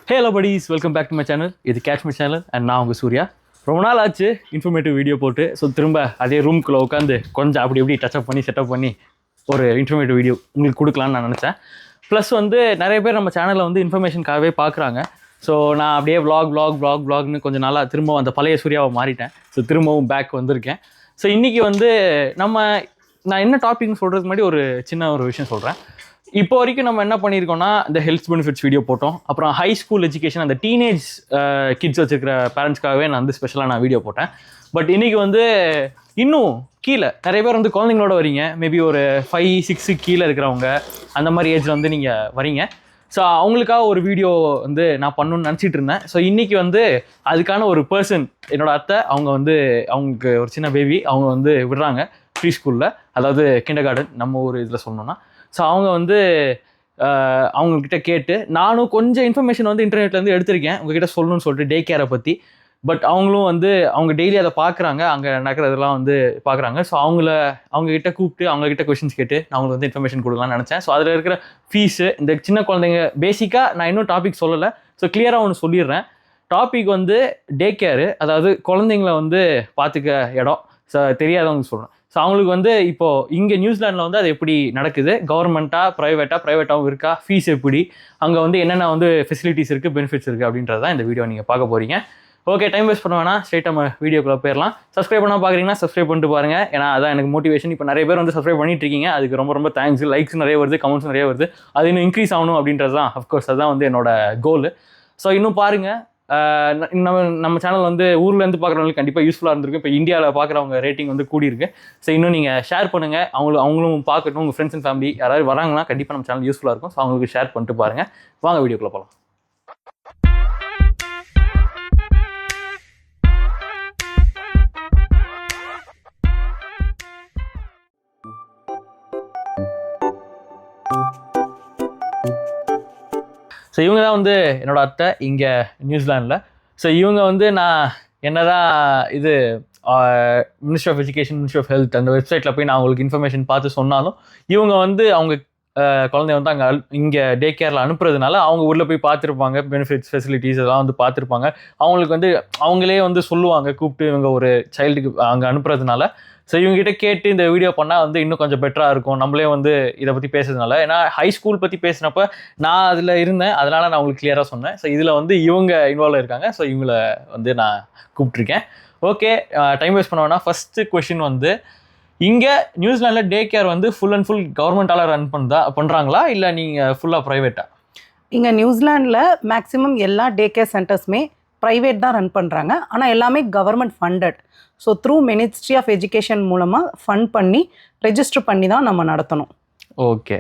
Hello buddies, welcome back to my channel. இது catch my channel and நான் உங்கள் சூர்யா. ரொம்ப நாள் ஆச்சு இன்ஃபர்மேட்டிவ் வீடியோ போட்டு. ஸோ திரும்ப அதே ரூம்குள்ளே உட்காந்து கொஞ்சம் அப்படி எப்படி டச்சப் பண்ணி செட்டப் பண்ணி ஒரு இன்ஃபர்மேட்டிவ் வீடியோ உங்களுக்கு கொடுக்கலான்னு நான் நினச்சேன். ப்ளஸ் வந்து நிறைய பேர் நம்ம சேனலில் வந்து இன்ஃபர்மேஷனுக்காகவே பார்க்குறாங்க. ஸோ நான் அப்படியே vlogனு கொஞ்சம் நாளாக திரும்ப அந்த பழைய சூர்யாவை மாறிட்டேன். ஸோ திரும்பவும் பேக் வந்திருக்கேன். ஸோ இன்றைக்கி வந்து நான் என்ன டாபிக்னு சொல்கிறதுக்கு முன்னாடி ஒரு சின்ன ஒரு விஷயம் சொல்கிறேன். இப்போ வரைக்கும் நம்ம என்ன பண்ணியிருக்கோம்னா இந்த ஹெல்த் பெனிஃபிட்ஸ் வீடியோ போட்டோம். அப்புறம் ஹை ஸ்கூல் எஜுகேஷன் அந்த டீனேஜ் கிட்ஸ் வச்சுருக்கிற பேரண்ட்ஸ்க்காகவே நான் வந்து ஸ்பெஷலாக நான் வீடியோ போட்டேன். பட் இன்றைக்கி வந்து இன்னும் கீழே நிறைய பேர் வந்து குழந்தைங்களோட வரீங்க. மேபி ஒரு 5-6 கீழே இருக்கிறவங்க அந்த மாதிரி ஏஜில் வந்து நீங்கள் வரீங்க. ஸோ அவங்களுக்காக ஒரு வீடியோ வந்து நான் பண்ணணும்னு நினச்சிட்டு இருந்தேன். ஸோ இன்றைக்கி வந்து அதுக்கான ஒரு பர்சன், என்னோடய அத்தை, அவங்க வந்து அவங்களுக்கு ஒரு சின்ன பேபி அவங்க வந்து விடுறாங்க ப்ரீ ஸ்கூலில், அதாவது கிண்டர் கார்டன் நம்ம ஒரு இதில் சொல்லணும்னா. ஸோ அவங்க வந்து அவங்கக்கிட்ட கேட்டு நானும் கொஞ்சம் இன்ஃபர்மேஷன் வந்து இன்டர்நெட்லேருந்து எடுத்திருக்கேன் உங்ககிட்ட சொல்லணும்னு சொல்லிட்டு டே கேரை பற்றி. பட் அவங்களும் வந்து அவங்க டெய்லி அதை பார்க்குறாங்க, அங்கே நடக்கிறதெல்லாம் வந்து பார்க்குறாங்க. ஸோ அவங்கக்கிட்ட கூப்பிட்டு அவங்கக்கிட்ட கொஷின்ஸ் கேட்டு நான் அவங்களுக்கு வந்து இன்ஃபர்மேஷன் கொடுக்கலாம்னு நினச்சேன். ஸோ அதில் இருக்கிற ஃபீஸு, இந்த சின்ன குழந்தைங்க பேசிக்காக நான் இன்னும் டாபிக் சொல்லலை. ஸோ கிளியராக ஒன்று சொல்லிடுறேன். டாபிக் வந்து டே கேரு, அதாவது குழந்தைங்கள வந்து பார்த்துக்க இடம். ஸோ தெரியாதவங்க சொல்கிறேன். ஸோ அவங்களுக்கு வந்து இப்போது இங்கே நியூசிலாண்டில் வந்து அது எப்படி நடக்குது, கவர்மெண்ட்டாக ப்ரைவேட்டாகவும் இருக்கா, ஃபீஸ் எப்படி, அங்கே வந்து என்னென்ன வந்து ஃபெசிலிட்டிஸ் இருக்குது, பெனிஃபிட்ஸ் இருக்குது அப்படின்றது தான் இந்த வீடியோ நீங்கள் பார்க்க போகிறீங்க. ஓகே, டைம் வேஸ்ட் பண்ண வேணாம், ஸ்ட்ரெயிட் நம்ம வீடியோக்குள்ளே போயிடலாம். சப்ஸ்கிரைப் பண்ணால் பார்க்குறீங்கன்னா சப்ஸ்கிரைப் பண்ணிட்டு பாருங்கள். ஏன்னா அதான் எனக்கு மோட்டிவேஷன். இப்போ நிறைய பேர் வந்து சப்ஸ்கிரைப் பண்ணிட்டு இருக்கீங்க, அதுக்கு ரொம்ப ரொம்ப தேங்க்ஸ். லைக்ஸ் நிறைய வருது, கமெண்ட்ஸ் நிறைய வருது, அது இன்னும் இன்க்ரீஸ் ஆகணும் அப்படின்றது தான் அஃப்கோர்ஸ் அதுதான் வந்து என்னோட கோல். ஸோ இன்னும் பாருங்கள், நம்ம சேனல் வந்து ஊர்லேருந்து பார்க்குறவங்களுக்கு கண்டிப்பாக யூஸ்ஃபுல்லாக இருந்திருக்கு. இப்போ இந்தியாவில் பார்க்குறவங்க ரேட்டிங் வந்து கூடியிருக்கு. ஸோ இன்னும் நீங்கள் ஷேர் பண்ணுங்கள், அவங்களும் பார்க்கட்டும். உங்கள் ஃப்ரெண்ட்ஸ் அண்ட் ஃபேமிலி யாராவது வராங்கன்னா கண்டிப்பாக நம்ம சேனல் யூஸ்ஃபுல்லாக இருக்கும். ஸோ அவங்களுக்கு ஷேர் பண்ணிட்டு பாருங்கள். வாங்க வீடியோக்குள்ளே போகலாம். ஸோ இவங்க தான் வந்து என்னோடய அத்தை இங்கே நியூசிலாண்டில். ஸோ இவங்க வந்து நான் என்னதான் இது ministry of education, ministry of health அந்த வெப்சைட்டில் போய் நான் அவங்களுக்கு இன்ஃபர்மேஷன் பார்த்து சொன்னாலும் இவங்க வந்து அவங்க குழந்தைய வந்து அங்கே இங்கே டே கேரில் அனுப்புறதுனால அவங்க ஊரில் போய் பார்த்துருப்பாங்க, பெனிஃபிட்ஸ் ஃபெசிலிட்டிஸ் இதெல்லாம் வந்து பார்த்துருப்பாங்க. அவங்களுக்கு வந்து அவங்களே வந்து சொல்லுவாங்க கூப்பிட்டு இவங்க ஒரு சைல்டுக்கு அங்கே அனுப்புறதுனால. ஸோ இவங்ககிட்ட கேட்டு இந்த வீடியோ பண்ணால் வந்து இன்னும் கொஞ்சம் பெட்டராக இருக்கும். நம்மளே வந்து இதை பற்றி பேசுறதுனால, ஏன்னா ஹை ஸ்கூல் பற்றி பேசினப்போ நான் அதில் இருந்தேன், அதனால் நான் உங்களுக்கு கிளியராக சொன்னேன். ஸோ இதில் வந்து இவங்க இன்வால்வ் இருக்காங்க. ஸோ இவங்களை வந்து நான் கூப்பிட்ருக்கேன். ஓகே, டைம் வேஸ்ட் பண்ண வேணாம். ஃபஸ்ட்டு கொஷின் வந்து, இங்கே நியூசிலாண்டில் டே கேர் வந்து ஃபுல் அண்ட் ஃபுல் கவர்மெண்ட்டால் ரன் பண்ணுறாங்களா இல்லை நீங்கள் ஃபுல்லாக ப்ரைவேட்டா? இங்கே நியூசிலாண்டில் மேக்ஸிமம் எல்லா டே கேர் சென்டர்ஸுமே ப்ரைவேட் தான் ரன் பண்ணுறாங்க. ஆனால் எல்லாமே government funded. So through ministry of education மூலமாக ஃபண்ட் பண்ணி ரெஜிஸ்டர் பண்ணி தான் நம்ம நடத்தணும். ஓகே,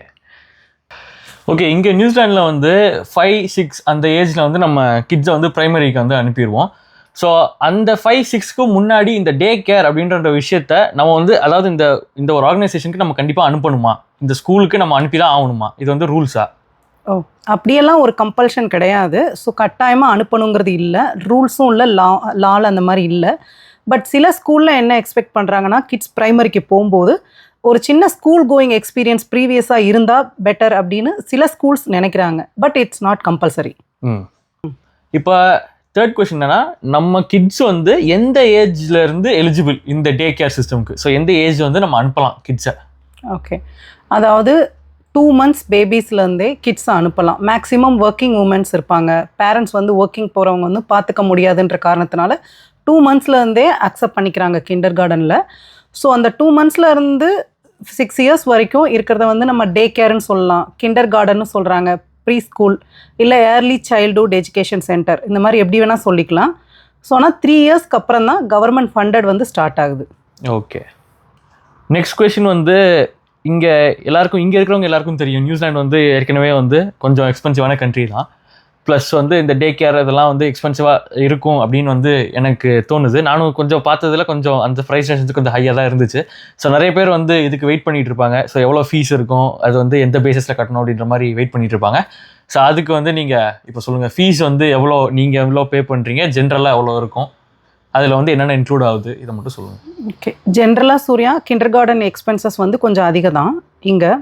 இங்கே நியூசிலாண்டில் வந்து 5-6 அந்த ஏஜில் வந்து நம்ம கிட்ஸை வந்து ப்ரைமரிக்கு வந்து அனுப்பிடுவோம். ஸோ அந்த 5-6க்கு முன்னாடி இந்த டே கேர் அப்படின்ற விஷயத்த நம்ம வந்து, அதாவது இந்த ஒரு ஆர்கனைசேஷனுக்கு நம்ம கண்டிப்பாக அனுப்பணுமா, இந்த ஸ்கூலுக்கு நம்ம அனுப்பி தான் ஆகணுமா, இது வந்து ரூல்ஸா? அப்படியெல்லாம் ஒரு கம்பல்ஷன் கிடையாது. ஸோ கட்டாயமாக அனுப்பணுங்கிறது இல்லை, ரூல்ஸும் இல்லை, லால் அந்த மாதிரி இல்லை. பட் சில ஸ்கூலில் என்ன எக்ஸ்பெக்ட் பண்ணுறாங்கன்னா, கிட்ஸ் ப்ரைமரிக்கு போகும்போது ஒரு சின்ன ஸ்கூல் கோயிங் எக்ஸ்பீரியன்ஸ் ப்ரீவியஸாக இருந்தால் பெட்டர் அப்படின்னு சில ஸ்கூல்ஸ் நினைக்கிறாங்க. But it's not compulsory. இப்போ தேர்ட் கொஸ்டின் என்னன்னா, நம்ம கிட்ஸ் வந்து எந்த ஏஜ்ல இருந்து எலிஜிபிள் இந்த டே கேர் சிஸ்டம்க்கு? ஸோ எந்த ஏஜ் வந்து நம்ம அனுப்பலாம் கிட்ஸை? ஓகே, அதாவது 2 months பேபிஸ்லேருந்தே கிட்ஸை அனுப்பலாம். மேக்ஸிமம் ஒர்க்கிங் உமன்ஸ் இருப்பாங்க, பேரண்ட்ஸ் வந்து ஒர்க்கிங் போகிறவங்க வந்து பார்த்துக்க முடியாதுன்ற காரணத்தினால 2 monthsலேருந்தே அக்செப்ட் பண்ணிக்கிறாங்க கிண்டர் கார்டனில். ஸோ அந்த 2 monthsலேருந்து 6 years வரைக்கும் இருக்கிறத வந்து நம்ம டே கேர்னு சொல்லலாம், கிண்டர் கார்டன்னு சொல்கிறாங்க, ப்ரீ ஸ்கூல் இல்லை ஏர்லி சைல்டுஹுட் எஜுகேஷன் சென்டர், இந்த மாதிரி எப்படி வேணால் சொல்லிக்கலாம். ஸோ ஆனால் 3 yearsக்கு அப்புறம் தான் கவர்மெண்ட் ஃபண்டட் வந்து ஸ்டார்ட் ஆகுது. ஓகே, நெக்ஸ்ட் கொஸ்டின் வந்து, இங்கே இருக்கிறவங்க எல்லாருக்கும் தெரியும் நியூசிலாந்து வந்து ஏற்கனவே வந்து கொஞ்சம் எக்ஸ்பென்சிவான கண்ட்ரி தான். ப்ளஸ் வந்து இந்த டே கேர் இதெல்லாம் வந்து எக்ஸ்பென்சிவாக இருக்கும் அப்படின்னு வந்து எனக்கு தோணுது. நானும் கொஞ்சம் பார்த்ததில் கொஞ்சம் அந்த ப்ரைஸ் ரேஞ்சு கொஞ்சம் ஹையாக தான் இருந்துச்சு. ஸோ நிறைய பேர் வந்து இதுக்கு வெயிட் பண்ணிகிட்டு இருப்பாங்க. ஸோ எவ்வளோ ஃபீஸ் இருக்கும், அது வந்து எந்த பேசிஸில் கட்டணும் அப்படின்ற மாதிரி வெயிட் பண்ணிகிட்டு இருப்பாங்க. ஸோ அதுக்கு வந்து நீங்கள் இப்போ சொல்லுங்கள், ஃபீஸ் வந்து நீங்கள் எவ்வளோ பே பண்ணுறீங்க, ஜென்ரலாக எவ்வளோ இருக்கும், அதில் வந்து என்னென்ன இன்க்ளூட் ஆகுது, இதை மட்டும் சொல்லுங்கள். ஓகே, ஜென்ரலாக சூர்யா கிண்டர் கார்டன் எக்ஸ்பென்சஸ் வந்து கொஞ்சம் அதிகம் தான் இங்கே.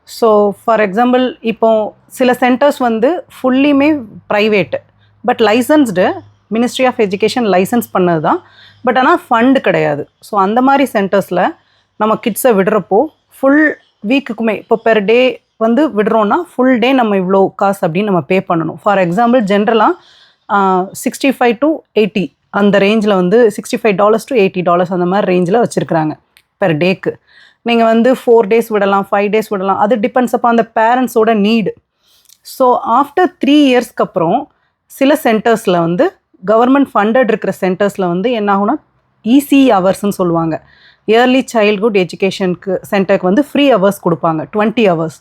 ஸோ ஃபார் எக்ஸாம்பிள் இப்போ சில சென்டர்ஸ் வந்து ஃபுல்லியுமே private, but licensed ministry of education license பண்ணது தான். பட் ஆனால் ஃபண்டு கிடையாது. ஸோ அந்த மாதிரி சென்டர்ஸில் நம்ம கிட்ஸை விடுறப்போ ஃபுல் வீக்குக்குமே இப்போ பெர் டே வந்து விடுறோன்னா ஃபுல் டே நம்ம இவ்வளோ காசு அப்படின்னு நம்ம பே பண்ணணும். ஃபார் எக்ஸாம்பிள் ஜென்ரலாக 65 to 80 அந்த ரேஞ்சில் வந்து $65 to $80 அந்த மாதிரி ரேஞ்சில் வச்சுருக்குறாங்க பெர் டேக்கு. நீங்கள் வந்து 4 days விடலாம், 5 days விடலாம். அது டிபெண்ட்ஸ் அப்போ அந்த பேரண்ட்ஸோட நீடு. ஸோ ஆஃப்டர் 3 yearsக்கு அப்புறம் சில சென்டர்ஸில் வந்து கவர்மெண்ட் ஃபண்டட் இருக்கிற சென்டர்ஸில் வந்து என்ன ஆகும்னா இசி ஹவர்ஸ்ன்னு சொல்லுவாங்க. இயர்லி சைல்ட்ஹுட் எஜுகேஷனுக்கு சென்டருக்கு வந்து ஃப்ரீ ஹவர்ஸ் கொடுப்பாங்க 20 hours.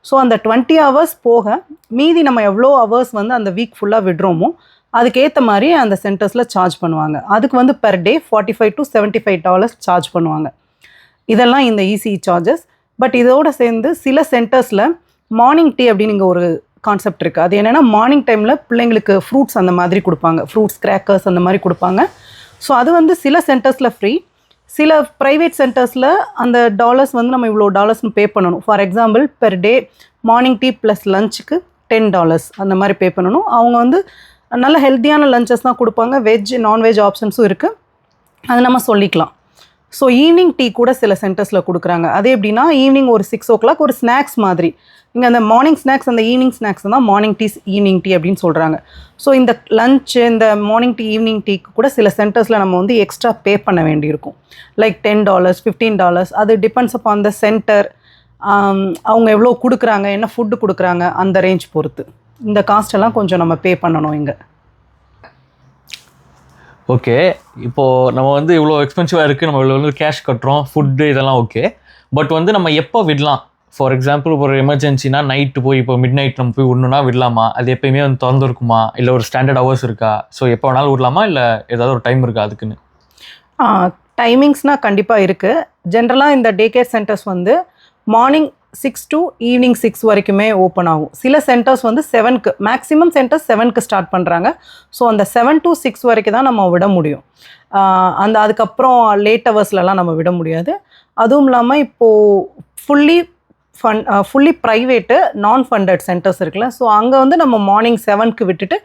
ஸோ அந்த 20 hours போக மீதி நம்ம எவ்வளோ ஹவர்ஸ் வந்து அந்த வீக் ஃபுல்லாக விடுறோமோ அதுக்கேற்ற மாதிரி அந்த சென்டர்ஸில் சார்ஜ் பண்ணுவாங்க. அதுக்கு வந்து பெர் டே $45 to $75 சார்ஜ் பண்ணுவாங்க. இதெல்லாம் இந்த இசிஇ சார்ஜஸ். பட் இதோடு சேர்ந்து சில சென்டர்ஸில் மார்னிங் டீ அப்படின்னு இங்கே ஒரு கான்செப்ட் இருக்குது. அது என்னென்னா மார்னிங் டைமில் பிள்ளைங்களுக்கு ஃப்ரூட்ஸ் அந்த மாதிரி கொடுப்பாங்க, ஃப்ரூட்ஸ் கிராக்கர்ஸ் அந்த மாதிரி கொடுப்பாங்க. ஸோ அது வந்து சில சென்டர்ஸில் ஃப்ரீ, சில ப்ரைவேட் சென்டர்ஸில் அந்த டாலர்ஸ் வந்து நம்ம இவ்வளோ டாலர்ஸ்னு பே பண்ணணும். For example per day morning tea plus லஞ்சுக்கு $10 அந்த மாதிரி பே பண்ணணும். அவங்க வந்து நல்ல ஹெல்த்தியான லஞ்சஸ் தான் கொடுப்பாங்க. வெஜ் நான்வெஜ் ஆப்ஷன்ஸும் இருக்குது, அது நம்ம சொல்லிக்கலாம். ஸோ ஈவினிங் டீ கூட சில சென்டர்ஸில் கொடுக்குறாங்க. அது எப்படின்னா ஈவினிங் ஒரு 6 o'clock ஒரு ஸ்நாக்ஸ் மாதிரி. இங்கே அந்த மார்னிங் ஸ்நாக்ஸ் அந்த ஈவினிங் ஸ்நாக்ஸ் தான் மார்னிங் டீ ஈவினிங் டீ அப்படின்னு சொல்கிறாங்க. ஸோ இந்த லஞ்சு இந்த மார்னிங் டீ ஈவினிங் டீக்கு கூட சில சென்டர்ஸில் நம்ம வந்து எக்ஸ்ட்ரா பே பண்ண வேண்டியிருக்கும். லைக் $10 $15. அது டிபெண்ட்ஸ் அப்போ அந்த சென்டர், அவங்க எவ்வளோ கொடுக்குறாங்க, என்ன ஃபுட்டு கொடுக்குறாங்க அந்த ரேஞ்ச் பொறுத்து. இந்த காஸ்டெல்லாம் கொஞ்சம் நம்ம பே பண்ணணும் இங்கே. ஓகே, இப்போது நம்ம வந்து இவ்வளோ எக்ஸ்பென்சிவாக இருக்குது, நம்ம இவ்வளோ வந்து கேஷ் கட்டுறோம், ஃபுட்டு இதெல்லாம் ஓகே. பட் வந்து நம்ம எப்போ விடலாம்? ஃபார் எக்ஸாம்பிள் ஒரு எமர்ஜென்சினா நைட்டு போய் இப்போ மிட் நைட் நம்ம போய் விடணுன்னா விடலாமா? அது எப்போயுமே வந்து திறந்துருக்குமா? இல்லை ஒரு ஸ்டாண்டர்ட் ஹவர்ஸ் இருக்கா? ஸோ எப்போ வேணாலும் விடலாமா, இல்லை ஏதாவது ஒரு டைம் இருக்கா அதுக்குன்னு? டைமிங்ஸ்னால் கண்டிப்பாக இருக்குது. ஜென்ரலாக இந்த டே கேர் சென்டர்ஸ் வந்து மார்னிங் 6 to ஈவினிங் 6 வரைக்குமே ஓப்பன் ஆகும். சில சென்டர்ஸ் வந்து 7க்கு, மேக்ஸிமம் சென்டர்ஸ் 7க்கு ஸ்டார்ட் பண்ணுறாங்க. ஸோ அந்த 7 to 6 வரைக்கும் தான் நம்ம விட முடியும். அதுக்கப்புறம் லேட் ஹவர்ஸ்லலாம் நம்ம விட முடியாது. அதுவும் இல்லாமல் இப்போது ஃபுல்லி ப்ரைவேட்டு நான் ஃபண்டட் சென்டர்ஸ் இருக்குல்ல, ஸோ அங்கே வந்து நம்ம மார்னிங் 7க்கு விட்டுட்டு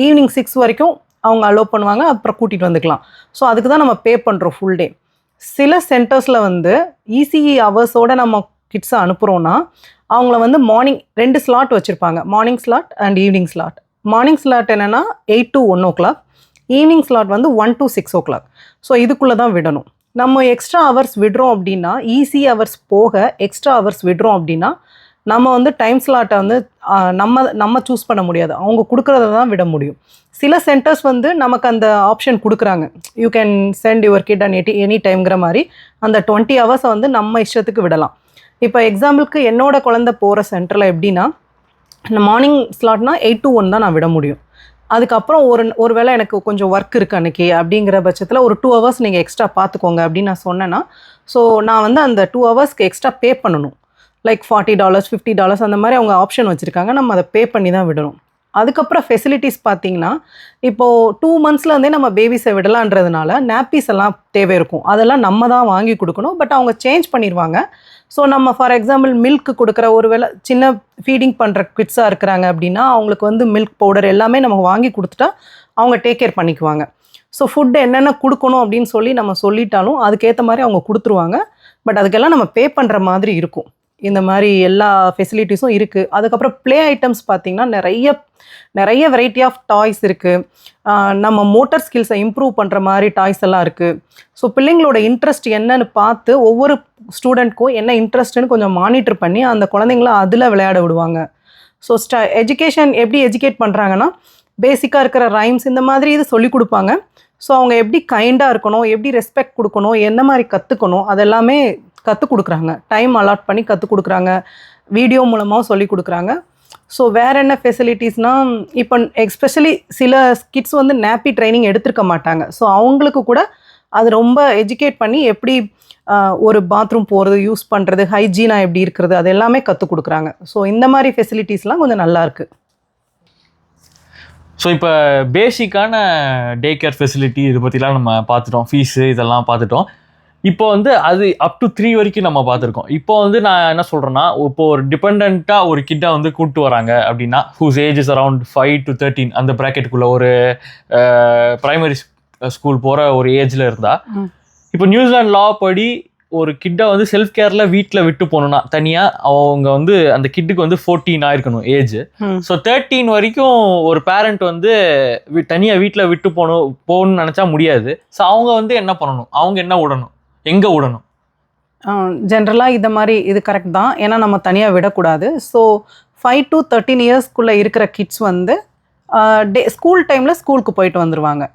ஈவினிங் 6 வரைக்கும் அவங்க அலோவ் பண்ணுவாங்க, அப்புறம் கூட்டிகிட்டு வந்துக்கலாம். ஸோ அதுக்கு தான் நம்ம பே பண்ணுறோம் ஃபுல் டே. சில சென்டர்ஸில் வந்து இசிஇ ஹவர்ஸோடு நம்ம கிட்ஸை அனுப்புகிறோன்னா அவங்கள வந்து மார்னிங் 2 ஸ்லாட் வச்சுருப்பாங்க, morning slot and evening slot. Morning slot என்னென்னா 8 to 1 o'clock, ஈவினிங் ஸ்லாட் வந்து 1 to 6 o'clock. ஸோ இதுக்குள்ளே தான் விடணும். நம்ம எக்ஸ்ட்ரா ஹவர்ஸ் விடுறோம் அப்படின்னா, ஈஸி ஹவர்ஸ் போக எக்ஸ்ட்ரா ஹவர்ஸ் விடுறோம் அப்படின்னா நம்ம வந்து டைம் ஸ்லாட்டை வந்து நம்ம சூஸ் பண்ண முடியாது, அவங்க கொடுக்குறத தான் விட முடியும். சில சென்டர்ஸ் வந்து நமக்கு அந்த ஆப்ஷன் கொடுக்குறாங்க, you can send your kid and any டைம்ங்கிற மாதிரி. அந்த 20 hours வந்து நம்ம இஷ்டத்துக்கு விடலாம். இப்போ எக்ஸாம்பிளுக்கு என்னோட குழந்தை போகிற சென்டரில் எப்படின்னா, மார்னிங் ஸ்லாட்னா 8 to 1 தான் நான் விட முடியும். அதுக்கப்புறம் ஒரு வேளை எனக்கு கொஞ்சம் ஒர்க் இருக்குது அன்றைக்கி அப்படிங்கிற பட்சத்தில் ஒரு 2 hours நீங்கள் எக்ஸ்ட்ரா பார்த்துக்கோங்க அப்படின்னு நான் சொன்னேன்னா, ஸோ நான் வந்து அந்த 2 hours எக்ஸ்ட்ரா பே பண்ணணும். லைக் $40 $50 அந்த மாதிரி அவங்க ஆப்ஷன் வச்சுருக்காங்க, நம்ம அதை பே பண்ணி தான் விடணும். அதுக்கப்புறம் ஃபெசிலிட்டிஸ் பார்த்தீங்கன்னா, இப்போது 2 monthsலேருந்தே நம்ம பேபிஸை விடலான்றதுனால நாப்பீஸ் எல்லாம் தேவை இருக்கும், அதெல்லாம் நம்ம தான் வாங்கி கொடுக்கணும். பட் அவங்க சேஞ்ச் பண்ணிடுவாங்க. ஸோ நம்ம ஃபார் எக்ஸாம்பிள் மில்க் கொடுக்குற ஒரு வேளை சின்ன ஃபீடிங் பண்ணுற கிட்ஸாக இருக்கிறாங்க அப்படின்னா அவங்களுக்கு வந்து மில்க் பவுடர் எல்லாமே நம்ம வாங்கி கொடுத்துட்டா அவங்க டேக் கேர் பண்ணிக்குவாங்க. ஸோ ஃபுட்டு என்னென்ன கொடுக்கணும் அப்படின்னு சொல்லி நம்ம சொல்லிட்டாலும் அதுக்கேற்ற மாதிரி அவங்க கொடுத்துருவாங்க. பட் அதுக்கெல்லாம் நம்ம பே பண்ணுற மாதிரி இருக்கும். இந்த மாதிரி எல்லா ஃபெசிலிட்டிஸும் இருக்குது. அதுக்கப்புறம் ப்ளே ஐட்டம்ஸ் பார்த்திங்கன்னா நிறைய வெரைட்டி ஆஃப் டாய்ஸ் இருக்குது. நம்ம மோட்டார் ஸ்கில்ஸை இம்ப்ரூவ் பண்ணுற மாதிரி டாய்ஸ் எல்லாம் இருக்குது. ஸோ பிள்ளைங்களோட இன்ட்ரெஸ்ட் என்னன்னு பார்த்து ஒவ்வொரு ஸ்டூடெண்ட்க்கும் என்ன இன்ட்ரெஸ்ட்டுன்னு கொஞ்சம் மானிட்டர் பண்ணி அந்த குழந்தைங்கள அதில் விளையாட விடுவாங்க. ஸோ எஜுகேஷன் எப்படி எஜுகேட் பண்ணுறாங்கன்னா, பேசிக்காக இருக்கிற ரைம்ஸ் இந்த மாதிரி இது சொல்லிக் கொடுப்பாங்க. ஸோ அவங்க எப்படி கைண்டாக இருக்கணும், எப்படி ரெஸ்பெக்ட் கொடுக்கணும், என்ன மாதிரி கற்றுக்கணும் அதெல்லாமே கற்றுக் கொடுக்குறாங்க. டைம் அலாட் பண்ணி கற்றுக் கொடுக்குறாங்க, வீடியோ மூலமாக சொல்லி கொடுக்குறாங்க. ஸோ வேறு என்ன ஃபெசிலிட்டிஸ்னால், இப்போ எஸ்பெஷலி சில கிட்ஸ் வந்து நாப்பி ட்ரைனிங் எடுத்திருக்க மாட்டாங்க. ஸோ அவங்களுக்கு கூட அது ரொம்ப எஜுகேட் பண்ணி எப்படி ஒரு பாத்ரூம் போகிறது, யூஸ் பண்ணுறது, ஹைஜீனாக எப்படி இருக்கிறது அது எல்லாமே கற்றுக் கொடுக்குறாங்க. ஸோ இந்த மாதிரி ஃபெசிலிட்டிஸ்லாம் கொஞ்சம் நல்லாயிருக்கு. ஸோ இப்போ பேசிக்கான டே கேர் ஃபெசிலிட்டி இது பற்றிலாம் நம்ம பார்த்துட்டோம், ஃபீஸு இதெல்லாம் பார்த்துட்டோம். இப்போ வந்து அது அப் டு 3 வரைக்கும் நம்ம பார்த்துருக்கோம். இப்போ வந்து நான் என்ன சொல்கிறேன்னா, இப்போ ஒரு டிபெண்ட்டாக ஒரு கிட்டை வந்து கூப்பிட்டு வராங்க அப்படின்னா, whose age is around 5 to 13 அந்த ப்ராக்கெட்டுக்குள்ளே ஒரு ப்ரைமரி ஸ்கூல் போகிற ஒரு ஏஜில் இருந்தால், இப்போ நியூசிலாந்து லா படி ஒரு கிட்டை வந்து செல்ஃப் கேரில் வீட்டில் விட்டு போகணுன்னா தனியாக அவங்க வந்து அந்த கிட்டுக்கு வந்து 14 ஆயிருக்கணும் ஏஜ். ஸோ 13 வரைக்கும் ஒரு பேரண்ட் வந்து தனியாக வீட்டில் விட்டு போகணும்னு நினச்சா முடியாது. ஸோ அவங்க வந்து என்ன பண்ணணும், அவங்க என்ன விடணும், எங்கே விடணும்? ஜென்ரலாக இந்த மாதிரி இது கரெக்ட் தான், ஏன்னா நம்ம தனியாக விடக்கூடாது. ஸோ 5 to 13 இயர்ஸ்க்குள்ளே இருக்கிற கிட்ஸ் வந்து ஸ்கூல் டைமில் ஸ்கூலுக்கு போயிட்டு வந்துடுவாங்க.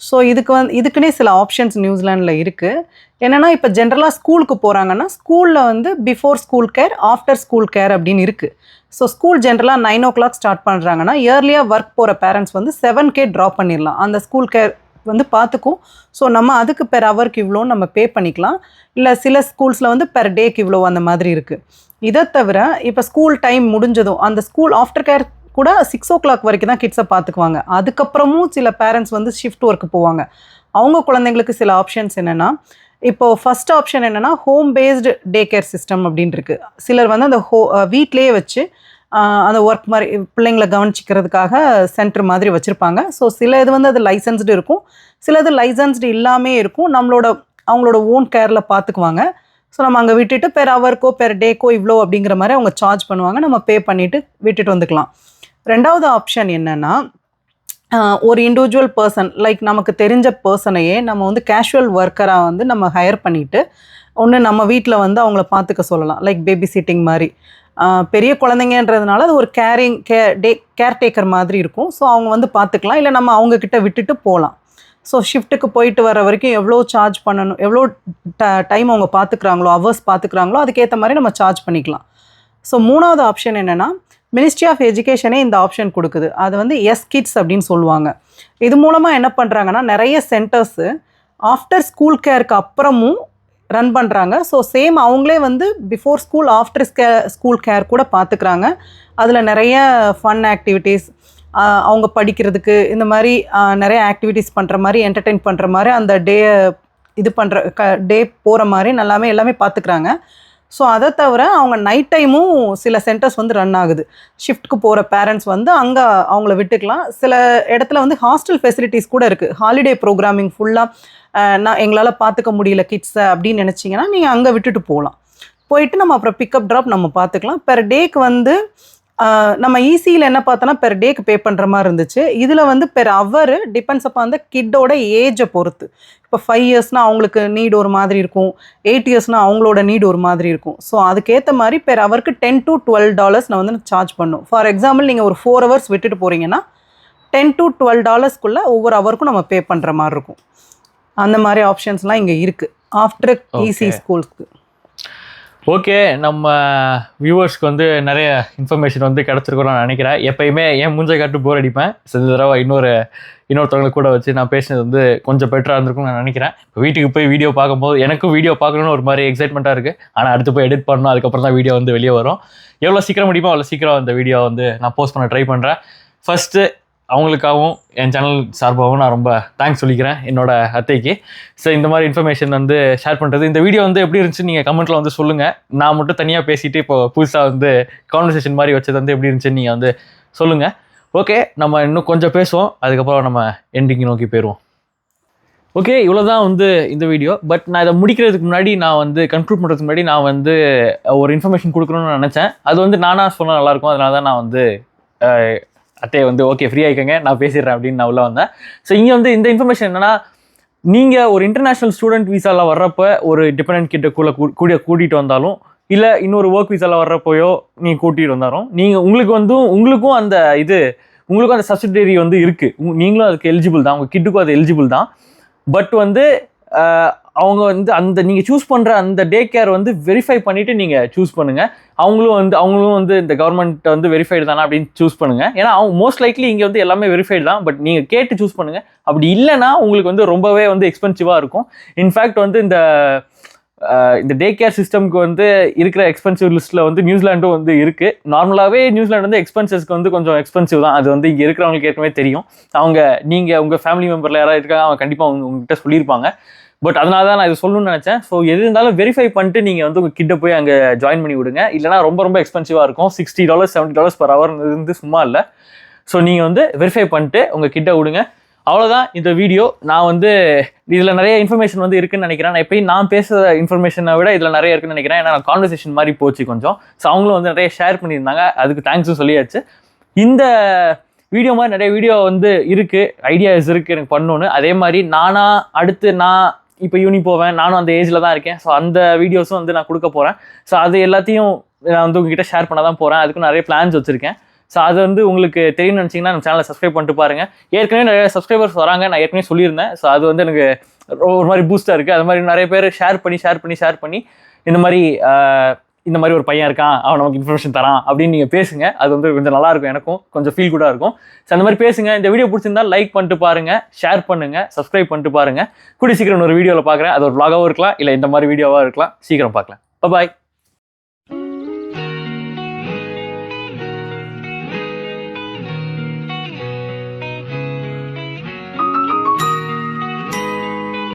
ஸோ இதுக்குன்னே சில ஆப்ஷன்ஸ் நியூசிலாண்டில் இருக்குது. என்னென்னா இப்போ ஜென்ரலாக ஸ்கூலுக்கு போகிறாங்கன்னா ஸ்கூலில் வந்து before school care, after school care அப்படின்னு இருக்குது. ஸோ ஸ்கூல் ஜென்ரலாக 9 o'clock ஸ்டார்ட் பண்ணுறாங்கன்னா இயர்லியாக ஒர்க் போகிற பேரண்ட்ஸ் வந்து 7K ட்ராப் பண்ணிடலாம். அந்த ஸ்கூல் கேர் வந்து பார்த்துக்கும். ஸோ நம்ம அதுக்கு பெர் ஹவருக்கு இவ்வளோன்னு நம்ம பே பண்ணிக்கலாம். இல்லை சில ஸ்கூல்ஸில் வந்து பெர் டேக்கு இவ்வளோ அந்த மாதிரி இருக்குது. இதை தவிர இப்போ ஸ்கூல் டைம் முடிஞ்சதும் அந்த ஸ்கூல் ஆஃப்டர் கேர் கூட 6 o'clock வரைக்கும் தான் கிட்ஸை பார்த்துக்குவாங்க. அதுக்கப்புறமும் சில பேரண்ட்ஸ் வந்து ஷிஃப்ட் ஒர்க்கு போவாங்க. அவங்க குழந்தைங்களுக்கு சில ஆப்ஷன்ஸ் என்னென்னா, இப்போது ஃபஸ்ட் ஆப்ஷன் என்னென்னா home based day care system அப்படின்னு இருக்குது. சிலர் வந்து அந்த வீட்லேயே வச்சு அந்த ஒர்க் மாதிரி பிள்ளைங்களை கவனிச்சிக்கிறதுக்காக சென்டர் மாதிரி வச்சுருப்பாங்க. ஸோ சில இது வந்து அது லைசன்ஸ்டு இருக்கும், சிலது லைசன்ஸ்டு இல்லாமே இருக்கும். அவங்களோட ஓன் கேரில் பார்த்துக்குவாங்க. ஸோ நம்ம அங்கே விட்டுட்டு பெர் ஹவருக்கோ பெர் டேக்கோ இவ்வளோ அப்படிங்கிற மாதிரி அவங்க சார்ஜ் பண்ணுவாங்க. நம்ம பே பண்ணிவிட்டு விட்டுட்டு வந்துக்கலாம். ரெண்டாவது ஆப்ஷன் என்னென்னா, ஒரு இண்டிவிஜுவல் பர்சன் லைக் நமக்கு தெரிஞ்ச பர்சனையே நம்ம வந்து கேஷுவல் ஒர்க்கராக வந்து நம்ம ஹையர் பண்ணிவிட்டு ஒன்று நம்ம வீட்டில் வந்து அவங்கள பார்த்துக்க சொல்லலாம். லைக் பேபி சிட்டிங் மாதிரி. பெரிய குழந்தைங்கன்றதுனால அது ஒரு கேர்டேக்கர் மாதிரி இருக்கும். ஸோ அவங்க வந்து பார்த்துக்கலாம். இல்லை நம்ம அவங்கக்கிட்ட விட்டுட்டு போகலாம். ஸோ ஷிஃப்ட்டுக்கு போயிட்டு வர வரைக்கும் எவ்வளோ சார்ஜ் பண்ணணும், எவ்வளோ டைம் அவங்க பார்த்துக்குறாங்களோ, ஹவர்ஸ் பார்த்துக்குறாங்களோ அதுக்கேற்ற மாதிரி நம்ம சார்ஜ் பண்ணிக்கலாம். ஸோ மூணாவது ஆப்ஷன் என்னென்னா, மினிஸ்ட்ரி ஆஃப் எஜுகேஷனே இந்த ஆப்ஷன் கொடுக்குது. அது வந்து கிட்ஸ் அப்படின்னு சொல்லுவாங்க. இது மூலமாக என்ன பண்ணுறாங்கன்னா, நிறைய சென்டர்ஸு ஆஃப்டர் ஸ்கூல் கேருக்கு அப்புறமும் ரன் பண்ணுறாங்க. ஸோ சேம் அவங்களே வந்து before school after school care கூட பார்த்துக்கிறாங்க. அதில் நிறைய ஃபன் ஆக்டிவிட்டீஸ், அவங்க படிக்கிறதுக்கு இந்த மாதிரி நிறைய ஆக்டிவிட்டீஸ் பண்ணுற மாதிரி, என்டர்டெயின் பண்ணுற மாதிரி, அந்த டே போகிற மாதிரி எல்லாமே பார்த்துக்கிறாங்க. ஸோ அதை தவிர அவங்க நைட் டைமும் சில சென்டர்ஸ் வந்து ரன் ஆகுது. ஷிஃப்ட்டுக்கு போகிற பேரண்ட்ஸ் வந்து அங்கே அவங்கள விட்டுக்கலாம். சில இடத்துல வந்து ஹாஸ்டல் ஃபெசிலிட்டிஸ் கூட இருக்குது. ஹாலிடே ப்ரோக்ராமிங் ஃபுல்லாக எங்களால் பார்த்துக்க முடியல கிட்ஸை அப்படின்னு நினச்சிங்கன்னா நீங்கள் அங்கே விட்டுட்டு போயிட்டு நம்ம அப்புறம் பிக்கப் ட்ராப் நம்ம பார்த்துக்கலாம். பெர் டேக்கு வந்து நம்ம ஈஸியில் என்ன பார்த்தோன்னா பெர் டேக்கு பே பண்ணுற மாதிரி இருந்துச்சு. இதில் வந்து பெர் ஹவர் டிபெண்ட்ஸ் அப்போ அந்த கிட்டோட ஏஜை பொறுத்து. இப்போ 5 இயர்ஸ்னால் அவங்களுக்கு நீட் ஒரு மாதிரி இருக்கும், 8 இயர்ஸ்னால் அவங்களோட நீட் ஒரு மாதிரி இருக்கும். ஸோ அதுக்கேற்ற மாதிரி பெர் ஹவருக்கு $10 to $12 நான் வந்து சார்ஜ் பண்ணும். ஃபார் எக்ஸாம்பிள் நீங்கள் ஒரு 4 hours விட்டுட்டு போகிறீங்கன்னா $10 to $12 ஒவ்வொரு ஹவருக்கும் நம்ம பே பண்ணுற மாதிரி இருக்கும். அந்த மாதிரி ஆப்ஷன்ஸ்லாம் இங்கே இருக்குது ஆஃப்டர் ஈஸி ஸ்கூல்ஸ்க்கு. ஓகே, நம்ம வியூவர்ஸ்க்கு வந்து நிறைய இன்ஃபர்மேஷன் வந்து கிடச்சிருக்கோம் நான் நினைக்கிறேன். எப்பயுமே என் மூஞ்சை காட்டு போர் அடிப்பேன். இந்த தடவை இன்னொருத்தவங்களை கூட வச்சு நான் பேசினது வந்து கொஞ்சம் பெட்டராக இருந்திருக்கும்னு நான் நினைக்கிறேன். இப்போ வீட்டுக்கு போய் வீடியோ பார்க்கும்போது எனக்கும் வீடியோ பார்க்கணுன்னு ஒரு மாதிரி எக்ஸைட்மெண்ட்டாக இருக்குது. ஆனால் அடுத்து போய் எடிட் பண்ணணும், அதுக்கப்புறம் தான் வீடியோ வந்து வெளியே வரும். எவ்வளோ சீக்கிரம் முடியுமோ அவ்வளோ சீக்கிரம் அந்த வீடியோ வந்து நான் போஸ்ட் பண்ண ட்ரை பண்ணுறேன். ஃபஸ்ட்டு அவங்களுக்காகவும் என் சேனல் சார்பாகவும் நான் ரொம்ப தேங்க்ஸ் சொல்லிக்கிறேன் என்னோட அத்தைக்கு. ஸோ இந்த மாதிரி இன்ஃபர்மேஷன் வந்து ஷேர் பண்ணுறது. இந்த வீடியோ வந்து எப்படி இருந்துச்சு நீங்கள் கமெண்ட்டில் வந்து சொல்லுங்கள். நான் மட்டும் தனியாக பேசிட்டு இப்போ புதுசாக வந்து கான்வர்சேஷன் மாதிரி வச்சது வந்து எப்படி இருந்துச்சுன்னு நீங்கள் வந்து சொல்லுங்கள். ஓகே, நம்ம இன்னும் கொஞ்சம் பேசுவோம், அதுக்கப்புறம் நம்ம எண்டிங் நோக்கி போயிடுவோம். ஓகே, இவ்வளோ தான் வந்து இந்த வீடியோ. பட் நான் இதை முடிக்கிறதுக்கு முன்னாடி, நான் வந்து கன்க்ளூட் பண்ணுறதுக்கு முன்னாடி நான் வந்து ஒரு இன்ஃபர்மேஷன் கொடுக்கணும்னு நினச்சேன். அது வந்து நானாக சொன்னால் நல்லாயிருக்கும். அதனால தான் நான் வந்து அத்தையை வந்து ஓகே ஃப்ரீ ஆகிக்கங்க நான் பேசிடுறேன் அப்படின்னு நான் உள்ளே வந்தேன். ஸோ இங்கே வந்து இந்த இன்ஃபர்மேஷன் என்னென்னா, நீங்கள் ஒரு இன்டர்நேஷ்னல் ஸ்டூடெண்ட் வீசாவில் வர்றப்போ ஒரு டிபெண்டன்ட் கிட்ட கூட்டிகிட்டு வந்தாலும், இல்லை இன்னொரு ஒர்க் வீசாவில் வர்றப்போயோ நீங்கள் கூட்டிகிட்டு வந்தாலும், உங்களுக்கும் அந்த சப்சிடரி வந்து இருக்குது. நீங்களும் அதுக்கு எலிஜிபிள் தான், உங்கள் கிட்டுக்கும் அது எலிஜிபிள் தான். பட் வந்து அவங்க வந்து அந்த நீங்கள் சூஸ் பண்ணுற அந்த டே கேர் வந்து வெரிஃபை பண்ணிவிட்டு நீங்கள் சூஸ் பண்ணுங்கள். அவங்களும் வந்து இந்த கவர்மெண்ட் வந்து வெரிஃபைடு தானே அப்படின்னு சூஸ் பண்ணுங்கள். ஏன்னா அவங்க மோஸ்ட் லைக்லி இங்கே வந்து எல்லாமே வெரிஃபைடு தான். பட் நீங்கள் கேட்டு சூஸ் பண்ணுங்கள். அப்படி இல்லைன்னா உங்களுக்கு வந்து ரொம்பவே வந்து எக்ஸ்பென்சிவாக இருக்கும். இன்ஃபேக்ட் வந்து இந்த டே கேர் சிஸ்டம்க்கு வந்து இருக்கிற எக்ஸ்பென்சிவ் லிஸ்ட்டில் வந்து நியூசிலாண்டும் வந்து இருக்குது. நார்மலாகவே நியூசிலாண்டு வந்து எக்ஸ்பென்சஸ்க்கு வந்து கொஞ்சம் எக்ஸ்பென்சிவ் தான். அது வந்து இங்கே இருக்கிறவங்களுக்கு ஏற்கனவே தெரியும். நீங்கள் உங்கள் ஃபேமிலி மெம்பரில் யாராவது இருக்காங்க, அவங்க கண்டிப்பாக உங்ககிட்ட சொல்லியிருப்பாங்க. பட் அதனால தான் நான் இது சொல்லணும்னு நினச்சேன். ஸோ எது இருந்தாலும் வெரிஃபை பண்ணிட்டு நீங்கள் வந்து உங்கள் கிட்ட போய் அங்கே ஜாயின் பண்ணி விடுங்க. இல்லைனா ரொம்ப எக்ஸ்பென்சிவாக இருக்கும். $60 $70 per hour இருந்து சும்மா இல்லை. ஸோ நீங்கள் வந்து வெரிஃபை பண்ணிட்டு உங்கள் கிட்ட விடுங்க. அவ்வளோதான் இந்த வீடியோ. நான் வந்து இதில் நிறைய இன்ஃபர்மேஷன் வந்து இருக்குன்னு நினைக்கிறேன். நான் எப்பயும் நான் பேசுகிற இன்ஃபர்மேஷனை விட இதில் நிறைய இருக்குன்னு நினைக்கிறேன். ஏன்னா நான் கான்வர்சேஷன் மாதிரி போச்சு கொஞ்சம். ஸோ அவங்களும் வந்து நிறைய ஷேர் பண்ணியிருந்தாங்க. அதுக்கு தேங்க்ஸும் சொல்லியாச்சு. இந்த வீடியோ மாதிரி நிறைய வீடியோ வந்து இருக்குது, ஐடியாஸ் இருக்குது எனக்கு பண்ணணுன்னு. அதே மாதிரி அடுத்து நான் இப்போ யூனி போவேன், நானும் அந்த ஏஜில் தான் இருக்கேன். ஸோ அந்த வீடியோஸும் வந்து நான் கொடுக்க போகிறேன். ஸோ அது எல்லாத்தையும் நான் வந்து உங்ககிட்ட ஷேர் பண்ண தான் போகிறேன். அதுக்கும் நிறைய பிளான்ஸ் வச்சுருக்கேன். ஸோ அது வந்து உங்களுக்கு தெரியும்னு நினச்சிங்கன்னா நம்ம சேனலை சப்ஸ்கிரைப் பண்ணிட்டு பாருங்கள். ஏற்கனவே நிறைய சப்ஸ்கிரைபர்ஸ் வராங்க, நான் ஏற்கனவே சொல்லியிருந்தேன். ஸோ அது வந்து எனக்கு ஒரு மாதிரி பூஸ்டாக இருக்குது. அது மாதிரி நிறைய பேர் ஷேர் பண்ணி இந்த மாதிரி ஒரு பையன் இருக்கான், அவன் நமக்கு இன்ஃபர்மேஷன் தரான் அப்படின்னு நீங்கள் பேசுங்க. அது வந்து கொஞ்சம் நல்லாயிருக்கும், எனக்கும் கொஞ்சம் ஃபீல் குட்டாக இருக்கும். ஸோ அந்த மாதிரி பேசுங்க. இந்த வீடியோ பிடிச்சிருந்தா லைக் பண்ணிட்டு பாருங்கள், ஷேர் பண்ணுங்கள், சப்ஸ்கிரைப் பண்ணிட்டு பாருங்கள். கூடி சீக்கிரம் ஒரு வீடியோவில் பார்க்குறேன். அது ஒரு vlog-ஆவும் இருக்கலாம், இல்லை இந்த மாதிரி வீடியோவாக இருக்கலாம். சீக்கிரம் பார்க்கலாம். பாய்.